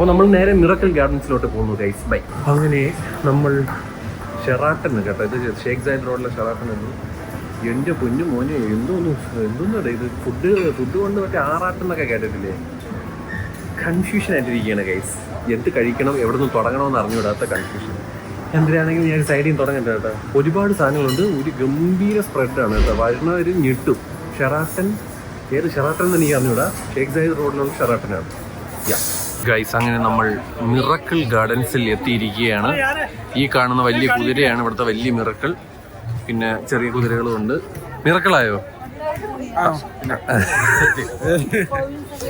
അപ്പോൾ നമ്മൾ നേരെ മിറക്കിൾ ഗാർഡൻസിലോട്ട് പോകുന്നു ഗൈസ്. ബൈ. അങ്ങനെ നമ്മൾ ഷെറാട്ടൻ കേട്ടോ, ഇത് ഷേഖ് സായിദ് റോഡിലെ ഷെറാട്ടൻ എന്ന്. എൻ്റെ പൊന്നു മോനെ എന്തോന്നല്ലേ ഇത്, ഫുഡ് കൊണ്ട് മറ്റേ ആറാട്ടെന്നൊക്കെ കേട്ടിട്ടില്ലേ? കൺഫ്യൂഷൻ ആയിട്ടിരിക്കുകയാണ് ഗൈസ്. എന്ത് കഴിക്കണം, എവിടെ നിന്ന് തുടങ്ങണമെന്ന് അറിഞ്ഞുവിടാത്ത കൺഫ്യൂഷൻ. എന്തിനാണെങ്കിൽ ഞാൻ സൈഡിൽ നിന്ന് തുടങ്ങണ്ട കേട്ടോ. ഒരുപാട് സാധനങ്ങളുണ്ട്, ഒരു ഗംഭീര സ്പ്രെഡാണ് കേട്ടോ. വരുന്നവർ ഞെട്ടും. ഷെറാട്ടൻ, ഏത് ഷെറാട്ടൻ എന്ന് എനിക്ക് അറിഞ്ഞുവിടാ. ഷേഖ് സായിദ് റോഡിലുള്ള ഷെറാട്ടനാണ്. ഗൈസ്, അങ്ങനെ നമ്മൾ മിറക്കിൾ ഗാർഡൻസിൽ എത്തിയിരിക്കുകയാണ്. ഈ കാണുന്ന വലിയ കുതിരയാണ് ഇവിടുത്തെ വലിയ മിറക്കിൾ. പിന്നെ ചെറിയ കുതിരകളും ഉണ്ട്. മിറക്കിളായോ?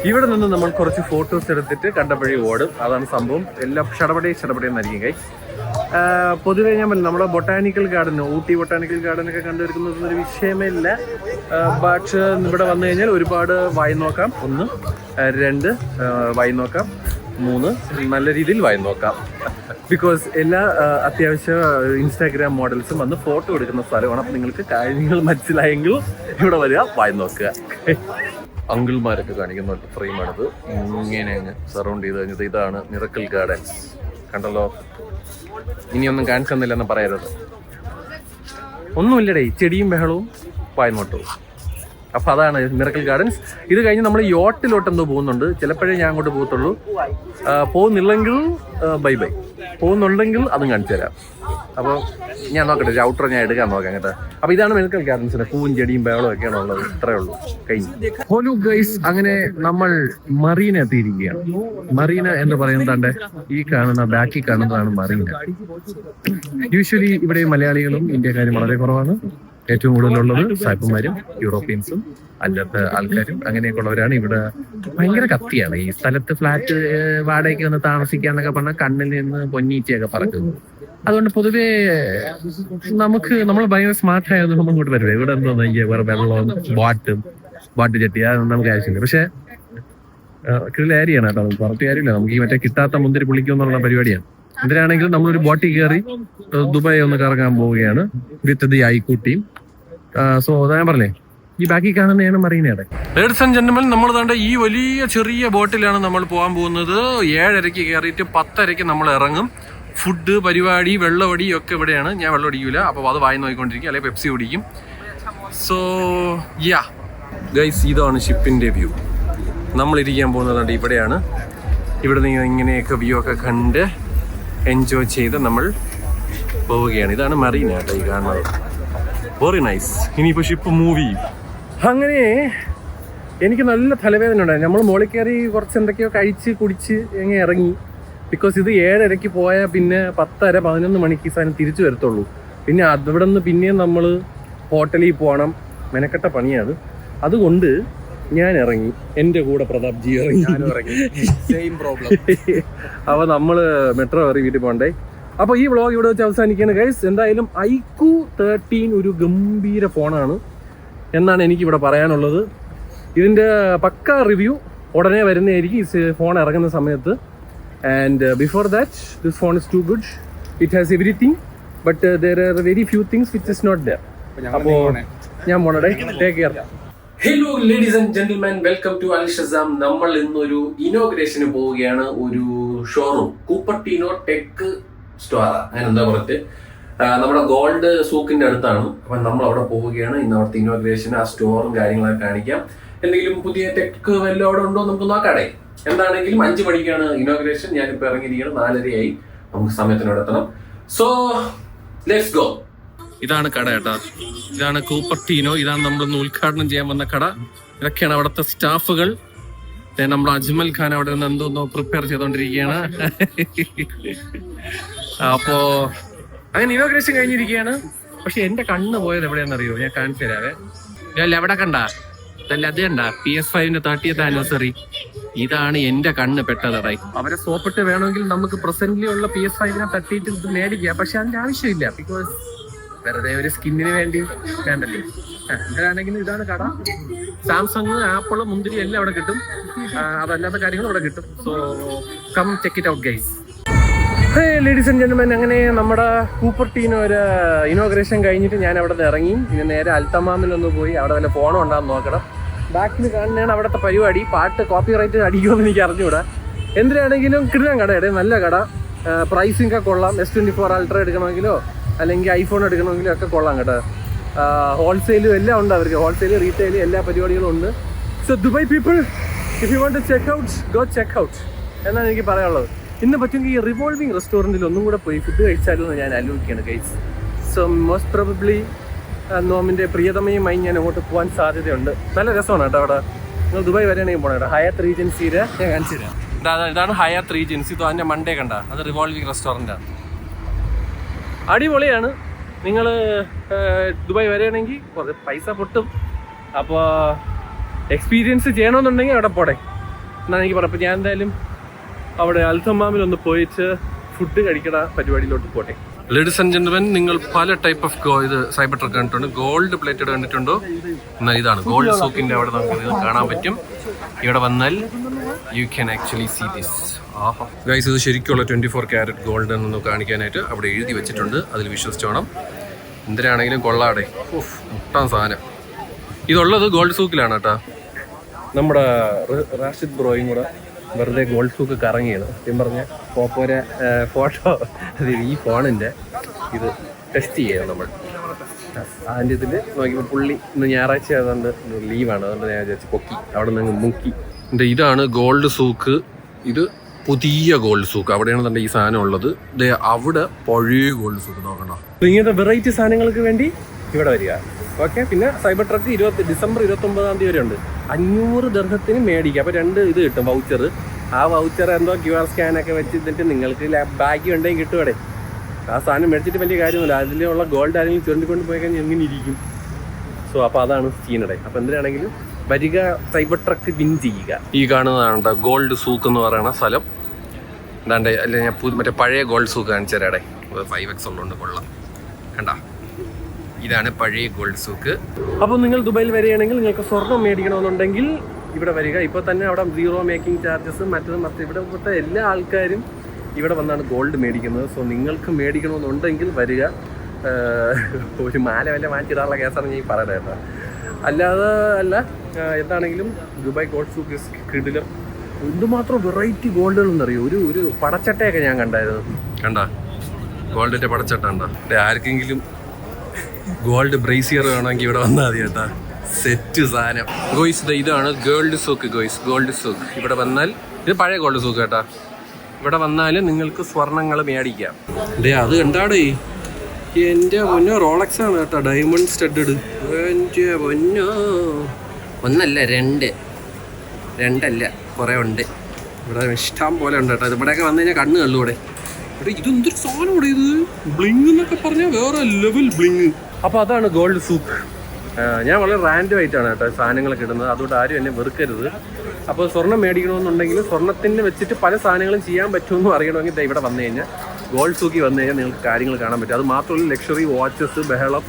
ഇവിടെ നിന്ന് നമ്മൾ കുറച്ച് ഫോട്ടോസ് എടുത്തിട്ട് കണ്ടപ്പഴി ഓടും. അതാണ് സംഭവം. എല്ലാം ഷടപടയെന്നായിരിക്കും ഗൈസ്. പൊതുവേ ഞാൻ പറഞ്ഞു, നമ്മുടെ ബൊട്ടാനിക്കൽ ഗാർഡൻ, ഊട്ടി ബൊട്ടാനിക്കൽ ഗാർഡനൊക്കെ കണ്ടുവരുന്നത് ഒരു വിഷയമേ ഇല്ല. പക്ഷേ ഇവിടെ വന്നു കഴിഞ്ഞാൽ ഒരുപാട് വായി നോക്കാം. 1, 2 വായി നോക്കാം. 3 നല്ല രീതിയിൽ വായി നോക്കാം. ബിക്കോസ് എല്ലാ അത്യാവശ്യ ഇൻസ്റ്റാഗ്രാം മോഡൽസും വന്ന് ഫോട്ടോ എടുക്കുന്ന സ്ഥലമാണ്. അപ്പം നിങ്ങൾക്ക് കാര്യങ്ങൾ മനസ്സിലായെങ്കിൽ ഇവിടെ വരിക, വായി നോക്കുക. അങ്കിൾമാരൊക്കെ കാണിക്കുന്ന ഫ്രെയിമാണിത്. ഇങ്ങനെ സറൗണ്ട് ചെയ്ത് കഴിഞ്ഞത് ഇതാണ് മിറക്കിൾ ഗാർഡൻസ്. കണ്ടല്ലോ, ഇനിയൊന്നും കാണിച്ചെന്നില്ലെന്ന് പറയരുത്. ഒന്നുമില്ലടേ, ചെടിയും ബഹളവും വായി നോട്ടവും. അപ്പൊ അതാണ് മിറക്കിൾ ഗാർഡൻസ്. ഇത് കഴിഞ്ഞ് നമ്മൾ യോട്ടിലോട്ട് എന്തോ പോകുന്നുണ്ട്. ചിലപ്പോഴേ ഞാൻ അങ്ങോട്ട് പോകത്തുള്ളൂ. പോകുന്നില്ലെങ്കിൽ ബൈ. പോകുന്നുണ്ടെങ്കിൽ അതും കാണിച്ചു തരാം. അപ്പോൾ ഞാൻ നോക്കട്ടെ, ഔട്ടർ ഞാൻ എടുക്കാൻ നോക്കാം കേട്ടോ. അപ്പൊ ഇതാണ് മിറക്കിൾ ഗാർഡൻസിന്റെ പൂവും ചെടിയും ബഹളവും ഒക്കെയാണ് ഉള്ളത്. ഇത്രേ ഉള്ളൂ, കഴിഞ്ഞു. ഹലോ ഗൈസ്, അങ്ങനെ നമ്മൾ മറീന എത്തിയിരിക്കുകയാണ്. മറീന എന്ന് പറയുന്നത് ഈ കാണുന്ന ബാക്കിൽ കാണുന്നതാണ് മറീന. യൂഷ്വലി ഇവിടെ മലയാളികളും ഇന്ത്യക്കാരും വളരെ കുറവാണ്. ഏറ്റവും കൂടുതലുള്ളത് സായിപ്പന്മാരും യൂറോപ്യൻസും അല്ലാത്ത ആൾക്കാരും അങ്ങനെയൊക്കെ ഉള്ളവരാണ്. ഇവിടെ ഭയങ്കര കത്തിയാണ് ഈ സ്ഥലത്ത്. ഫ്ലാറ്റ് വാടകയ്ക്ക് വന്ന് താമസിക്കാന്നൊക്കെ പറഞ്ഞാൽ കണ്ണിൽ നിന്ന് പൊന്നീച്ചയൊക്കെ പറക്കുന്നു. അതുകൊണ്ട് പൊതുവേ നമ്മൾ ഭയങ്കര സ്മാർട്ട് ആയത് നമ്മൾ ഇങ്ങോട്ട് വരുവേ. ഇവിടെ എന്തോന്ന് വേറെ വെള്ളവും ബാട്ട് ചട്ടി അതൊന്നും നമുക്ക് ആവശ്യമില്ല. പക്ഷെ കിള്ള ഏരിയാണ് കേട്ടോ, പുറത്ത് കാര്യമില്ല. നമുക്ക് ഈ മറ്റേ കിട്ടാത്ത മുന്തിരി പുളിക്കുന്നുള്ള പരിപാടിയാണ്. എന്തിനാണെങ്കിലും നമ്മളൊരു ബോട്ടിൽ കയറി ദുബായ് ഒന്ന് കറങ്ങാൻ പോവുകയാണ് വിത്ത് ദി ഐക്കൂട്ടിയും. സോ ഞാൻ പറഞ്ഞേ, ഈ ബാക്കി കാണുന്നതാണ് മറീനയുടെ. ലേഡീസ് ആൻഡ് ജെന്റിൽമെൻ, നമ്മൾ കണ്ട ഈ വലിയ ചെറിയ ബോട്ടിലാണ് നമ്മൾ പോകാൻ പോകുന്നത്. 7:30 കയറിയിട്ട് 10:30 നമ്മൾ ഇറങ്ങും. ഫുഡ് പരിപാടി വെള്ളമടി ഒക്കെ ഇവിടെയാണ്. ഞാൻ വെള്ളം അടിക്കില്ല, അപ്പോൾ അത് വായി നോക്കിക്കൊണ്ടിരിക്കും, അല്ലെങ്കിൽ പെപ്സി കുടിക്കും. സോ യാ ഗൈസ്, ഇതാണ് ഷിപ്പിന്റെ വ്യൂ. നമ്മളിരിക്കാൻ പോകുന്നത് ഇവിടെയാണ്. ഇവിടെ നിന്ന് ഇങ്ങനെയൊക്കെ വ്യൂ ഒക്കെ കണ്ട് എൻജോയ് ചെയ്ത് നമ്മൾ പോവുകയാണ്. ഇതാണ് മറീന കേട്ടോ ഈ കാണുന്നത്. Very nice. ഇനിയിപ്പോൾ ഷിപ്പ് മൂവ് ചെയ്യും. അങ്ങനെ എനിക്ക് നല്ല തലവേദന ഉണ്ടായി. നമ്മൾ മുകളിൽ കയറി കുറച്ച് എന്തൊക്കെയോ കഴിച്ച് കുടിച്ച് എങ്ങനെ ഇറങ്ങി. ബിക്കോസ് ഇത് 7:30 പോയാൽ പിന്നെ 10:30 11 മണിക്ക് ഈ സാധനം തിരിച്ചു വരത്തുള്ളൂ. പിന്നെ അവിടെ നിന്ന് പിന്നെയും നമ്മൾ ഹോട്ടലിൽ പോകണം. മെനക്കെട്ട പണിയാണ്. അതുകൊണ്ട് ഞാൻ ഇറങ്ങി, എൻ്റെ കൂടെ പ്രതാപ് ജി ഇറങ്ങി. അപ്പോൾ നമ്മൾ മെട്രോ കയറി വീട്ടിൽ പോകണ്ടേ. അപ്പോൾ ഈ വ്ളോഗ് ഇവിടെ വെച്ച് അവസാനിക്കുകയാണ് ഗൈസ്. എന്തായാലും iQOO 13 ഒരു ഗംഭീര ഫോണാണ് എന്നാണ് എനിക്കിവിടെ പറയാനുള്ളത്. ഇതിൻ്റെ പക്ക റിവ്യൂ ഉടനെ വരുന്നതായിരിക്കും ഈ ഫോൺ ഇറങ്ങുന്ന സമയത്ത്. And before that this phone is too good. It has everything, but there are very few things which is not there. അപ്പോൾ ഞാൻ പോണേ. Take care. Hello ladies and gentleman, welcome to Al Shazam. നമ്മൾ ഇന്നൊരു ഇനോഗ്രേഷന് പോവുകയാണ്. ഒരു showroom, കൂപ്പർട്ടീനോ tech store, അങ്ങനെ എന്താ പറഞ്ഞിട്ട് നമ്മുടെ ഗോൾഡ് സൂക്കിന്റെ അടുത്താണ്. അപ്പൊ നമ്മൾ അവിടെ പോവുകയാണ്. ഇന്ന് അവിടുത്തെ ഇനോഗ്രേഷൻ, ആ സ്റ്റോറും കാര്യങ്ങളൊക്കെ കാണിക്കാം. എന്തെങ്കിലും പുതിയ ടെക് വല്ലതും അവിടെ ഉണ്ടോ നമുക്ക് നോക്കാടേ. എന്താണെങ്കിലും 5 മണിക്കാണ് ഇനോഗ്രേഷൻ. ഞാനിപ്പോൾ ഇറങ്ങിയിരിക്കണം, 4:30 നമുക്ക് സമയത്തിനോട് എത്തണം. So let's go. ഇതാണ് കട കേട്ടോ. ഇതാണ് കൂപ്പർട്ടീനോ. ഇതാണ് നമ്മളിന്ന് ഉദ്ഘാടനം ചെയ്യാൻ വന്ന കട. ഇതൊക്കെയാണ് അവിടുത്തെ സ്റ്റാഫുകൾ. നമ്മുടെ അജ്മൽ ഖാൻ അവിടെ നിന്ന് എന്തോന്നോ പ്രിപ്പയർ ചെയ്തോണ്ടിരിക്കുകയാണ്. അപ്പോ അങ്ങനെ ഇനോഗ്രേഷൻ കഴിഞ്ഞിരിക്കുകയാണ്. പക്ഷെ എന്റെ കണ്ണ് പോയത് എവിടെയാണെന്നറിയോ? ഞാൻ കാണിച്ചു തരാവേ. ഞാൻ എവിടെ കണ്ട ഇതല്ല, അത് കണ്ട PS5 30th ആനിവേഴ്സറി. ഇതാണ് എന്റെ കണ്ണ് പെട്ടതായി. അവരെ സോപ്പിട്ട് വേണമെങ്കിൽ നമുക്ക് പ്രസന്റ്ലി ഉള്ള PS5 തട്ടിയിട്ട് ഇത് മേടിക്കാം. പക്ഷെ അതിന്റെ ആവശ്യമില്ല. ബിക്കോസ് വെറുതെ ഒരു സ്കിന്നിന് വേണ്ടി വേണ്ടല്ലേ. എന്താണെങ്കിലും ഇതാണ് കട. സാംസങ്, ആപ്പിള്, മുന്തിരി എല്ലാം അവിടെ കിട്ടും. അതല്ലാത്ത കാര്യങ്ങളും അവിടെ കിട്ടും. So come check it out guys. Hey ladies and gentlemen, അങ്ങനെ നമ്മുടെ കൂപ്പർട്ടീനോ ഒരു ഇനോഗ്രേഷൻ കഴിഞ്ഞിട്ട് ഞാൻ അവിടെ നിന്ന് ഇറങ്ങി. ഇനി നേരെ അൽത്തമാമിലൊന്ന് പോയി അവിടെ വല്ല ഫോണോ ഉണ്ടാകുന്ന നോക്കണം. ബാക്കിൽ കാണുന്നതാണ് അവിടുത്തെ പരിപാടി. പാട്ട് കോപ്പി റൈറ്റ് അടിക്കുമെന്ന് എനിക്ക് അറിഞ്ഞുകൂടാ. എന്തിനാണെങ്കിലും കിട്ടാൻ കടയുടെ നല്ല കട, പ്രൈസിങ് ഒക്കെ കൊള്ളാം. S24 Ultra എടുക്കണമെങ്കിലോ അല്ലെങ്കിൽ ഐഫോൺ എടുക്കണമെങ്കിലോ ഒക്കെ കൊള്ളാം കേട്ടോ. ഹോൾസെയിലും എല്ലാം ഉണ്ട് അവർക്ക്, ഹോൾസെയിൽ റീറ്റെയിൽ എല്ലാ പരിപാടികളും ഉണ്ട്. So Dubai people, if you want to check out, go check out എന്നാണ് എനിക്ക് പറയാനുള്ളത്. ഇന്ന് പറ്റുമെങ്കിൽ ഈ റിവോൾവിംഗ് റെസ്റ്റോറൻറ്റിൽ ഒന്നും കൂടെ പോയി ഫുഡ് കഴിച്ചാലോ എന്ന് ഞാൻ ആലോചിക്കുകയാണ് ഗൈസ്. സോ മോസ്റ്റ് പ്രോബബ്ലി നോമിൻ്റെ പ്രിയതമയുമായി ഞാൻ അങ്ങോട്ട് പോകാൻ സാധ്യതയുണ്ട്. നല്ല രസമാണ് കേട്ടോ അവിടെ. നിങ്ങൾ ദുബായ് വരെയാണെങ്കിൽ പോകണം കേട്ടോ. ഹയാത്ത് റീജൻസിയുടെ ഞാൻ കാണിച്ചു തരാം. ഇതാണ് ഹയാത്ത് റീജൻസി. ഇത് അതിൻ്റെ മണ്ടേ കണ്ട, അത് റിവോൾവിംഗ് റെസ്റ്റോറൻറ്റാണ്. അടിപൊളിയാണ്. നിങ്ങൾ ദുബായ് വരികയാണെങ്കിൽ കുറച്ച് പൈസ പൊട്ടും. അപ്പോൾ എക്സ്പീരിയൻസ് ചെയ്യണമെന്നുണ്ടെങ്കിൽ അവിടെ പോടെ എന്നാണ് എനിക്ക് പറയാം. അപ്പോൾ ഞാൻ എന്തായാലും അവിടെ അൽസമാമിലൊന്ന് പോയിട്ട് ഫുഡ് കഴിക്കണ പരിപാടിയിലോട്ട് പോട്ടെ. ലേഡീസ് ആൻഡ് ജെന്റിൽമെൻ, നിങ്ങൾ പല ടൈപ്പ് ഓഫ് ഇത് സൈബർ ട്രക്ക് കണ്ടിട്ടുണ്ട്. ഗോൾഡ് പ്ലേറ്റഡ് കണ്ടിട്ടുണ്ടോ? എന്നാൽ ഇതാണ് ഗോൾഡ് സൂക്കിൻ്റെ അവിടെ നമുക്ക് ഇത് കാണാൻ പറ്റും. ഇവിടെ വന്നാൽ you can actually see this. ആഹാ ഗൈസ്, ഇത് ശരിക്കുള്ള 24 കാരറ്റ് ഗോൾഡ് എന്ന് കാണിക്കാനായിട്ട് അവിടെ എഴുതി വെച്ചിട്ടുണ്ട്. അതിൽ വിശ്വസിച്ച് വേണം. എന്തിനാണെങ്കിലും കൊള്ളാടെ. മുട്ടാൻ സാധനം. ഇതുള്ളത് ഗോൾഡ് സൂക്കിലാണ് കേട്ടോ. നമ്മുടെ റാഷിദ് ബ്രോയും കൂടെ വെറുതെ ഗോൾഡ് സൂക്ക് കറങ്ങിയാണ്. സത്യം പറഞ്ഞ പോപ്പോരെ ഫോട്ടോ ഈ ഫോണിൻ്റെ ഇത് ടെസ്റ്റ് ചെയ്യണം നമ്മൾ. അതിൻ്റെ ഇതിൽ നോക്കിയപ്പോൾ പുള്ളി ഇന്ന് ഞായറാഴ്ച ആയതുകൊണ്ട് ലീവാണ്. അതുകൊണ്ട് ഞാൻ വിചാരിച്ചു പൊക്കി അവിടെ നിന്ന് മുക്കി. ഇതാണ് ഗോൾഡ് സൂക്ക്. ഇത് പുതിയ ഗോൾഡ് സൂക്ക്. അവിടെയാണ് തന്നെ ഈ സാധനം ഉള്ളത്. അവിടെ പഴയ ഗോൾഡ് സൂക്ക് നോക്കണ്ട. ഇങ്ങനത്തെ വെറൈറ്റി സാധനങ്ങൾക്ക് വേണ്ടി ഇവിടെ വരിക. ഓക്കെ. പിന്നെ സൈബർ ട്രക്ക് ഡിസംബർ 29 വരെ ഉണ്ട്. 500 ദിർഹത്തിന് മേടിക്കുക. അപ്പോൾ 2 ഇത് കിട്ടും, വൗച്ചർ. ആ വൗച്ചർ എന്തോ QR സ്കാനൊക്കെ വെച്ചിട്ട് നിങ്ങൾക്ക് ഭാഗ്യം ഉണ്ടെങ്കിൽ കിട്ടും. ആ സാധനം മേടിച്ചിട്ട് വലിയ കാര്യമൊന്നുമില്ല. അതിലുള്ള ഗോൾഡ് ആരെങ്കിലും ചുരണ്ടിക്കൊണ്ട് പോയി കഴിഞ്ഞാൽ എങ്ങനെ ഇരിക്കും? സോ അപ്പോൾ അതാണ് സീനടെ. അപ്പോൾ എന്തിനാണെങ്കിലും വരിക, സൈബർ ട്രക്ക് വിൻ ചെയ്യുക. ഈ കാണുന്നതാണ് ഗോൾഡ് സൂക്ക് എന്ന് പറയുന്ന സ്ഥലം. എന്താണ്ട് അല്ലെ, ഞാൻ മറ്റേ പഴയ ഗോൾഡ് സൂക്ക് കാണിച്ചു തരാടെ. 5x ഉള്ളതുകൊണ്ട് കൊള്ളാം. കണ്ട, ഇതാണ് പഴയ ഗോൾഡ് സൂക്ക്. അപ്പോൾ നിങ്ങൾ ദുബായിൽ വരികയാണെങ്കിൽ നിങ്ങൾക്ക് സ്വർണ്ണം മേടിക്കണമെന്നുണ്ടെങ്കിൽ ഇവിടെ വരിക. ഇപ്പോൾ തന്നെ അവിടെ 0 മേക്കിംഗ് ചാർജസ് മറ്റത് ഇവിടെ എല്ലാ ആൾക്കാരും ഇവിടെ വന്നാണ് ഗോൾഡ് മേടിക്കുന്നത്. സോ നിങ്ങൾക്ക് മേടിക്കണമെന്നുണ്ടെങ്കിൽ വരിക. ഒരു മാല വല്ല വാങ്ങിച്ചിടാനുള്ള കേസാണ് ഞാൻ പറയുന്നത് കേട്ടോ. അല്ലാതെ അല്ല. എന്താണെങ്കിലും ദുബായ് ഗോൾഡ് സൂക്ക് കിടിലം. എന്തുമാത്രം വെറൈറ്റി ഗോൾഡുകളെന്നറിയോ. ഒരു പടച്ചട്ടയൊക്കെ ഞാൻ കണ്ടായിരുന്നു. കണ്ട ഗോൾഡിൻ്റെ പടച്ചട്ട ഉണ്ടോ? ആർക്കെങ്കിലും ഗോൾഡ് ബ്രേസിയർ വേണമെങ്കിൽ ഇവിടെ വന്നാൽ മതി കേട്ടാ. സെറ്റ് സാധനം ഗോയ്സ്. ഇതാണ് ഗോൾഡ് സൂക്ക് ഗോയ്സ്. ഗോൾഡ് സൂക്ക് ഇവിടെ വന്നാൽ, ഇത് പഴയ ഗോൾഡ് സൂക്ക് കേട്ടാ. ഇവിടെ വന്നാൽ നിങ്ങൾക്ക് സ്വർണ്ണങ്ങൾ മേടിക്കാം. അത് കണ്ടാടേ, എൻ്റെ പൊന്നോ റോളക്സ് ആണ് കേട്ടോ. Diamond studded. എൻ്റെ പൊന്നോ, ഒന്നല്ല രണ്ടല്ല കുറേ ഉണ്ട് ഇവിടെ. ഇഷ്ടം പോലെ ഉണ്ട് കേട്ടോ. ഇവിടെയൊക്കെ വന്നു കഴിഞ്ഞാൽ കണ്ണ് കള്ളൂടെ. ഇതെന്തൊരു സാധനം ഇവിടെ. ഇത് ബ്ലിങ് എന്നൊക്കെ പറഞ്ഞാൽ വേറെ ലെവൽ ബ്ലിങ്. അപ്പോൾ അതാണ് ഗോൾഡ് സൂക്ക്. ഞാൻ വളരെ റാൻഡം ആയിട്ടാണ് കേട്ടോ സാധനങ്ങളൊക്കെ ഇടുന്നത്. അതുകൊണ്ട് ആരും എന്നെ വെറുക്കരുത്. അപ്പോൾ സ്വർണ്ണം മേടിക്കണമെന്നുണ്ടെങ്കിൽ സ്വർണ്ണത്തിന് വെച്ചിട്ട് പല സാധനങ്ങളും ചെയ്യാൻ പറ്റുമെന്ന് അറിയണമെങ്കിൽ ഇവിടെ വന്നു കഴിഞ്ഞാൽ, ഗോൾഡ് സൂക്കി വന്നു കഴിഞ്ഞാൽ നിങ്ങൾക്ക് കാര്യങ്ങൾ കാണാൻ പറ്റും. അത് മാത്രമല്ല ലക്ഷറി വാച്ചസ്, ബഹളം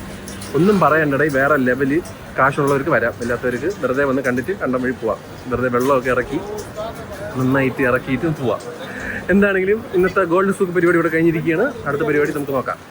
ഒന്നും പറയണ്ടേ. വേറെ ലെവല്. കാശുള്ളവർക്ക് വരാം, ഇല്ലാത്തവർക്ക് വെറുതെ വന്ന് കണ്ടിട്ട് കണ്ടം വഴി പോവാം. വെറുതെ വെള്ളമൊക്കെ ഇറക്കി നന്നായിട്ട് ഇറക്കിയിട്ട് പോവാം. എന്താണെങ്കിലും ഇന്നത്തെ ഗോൾഡ് സൂക്ക് പരിപാടി ഇവിടെ കഴിഞ്ഞിരിക്കുകയാണ്. അടുത്ത പരിപാടി നമുക്ക് നോക്കാം.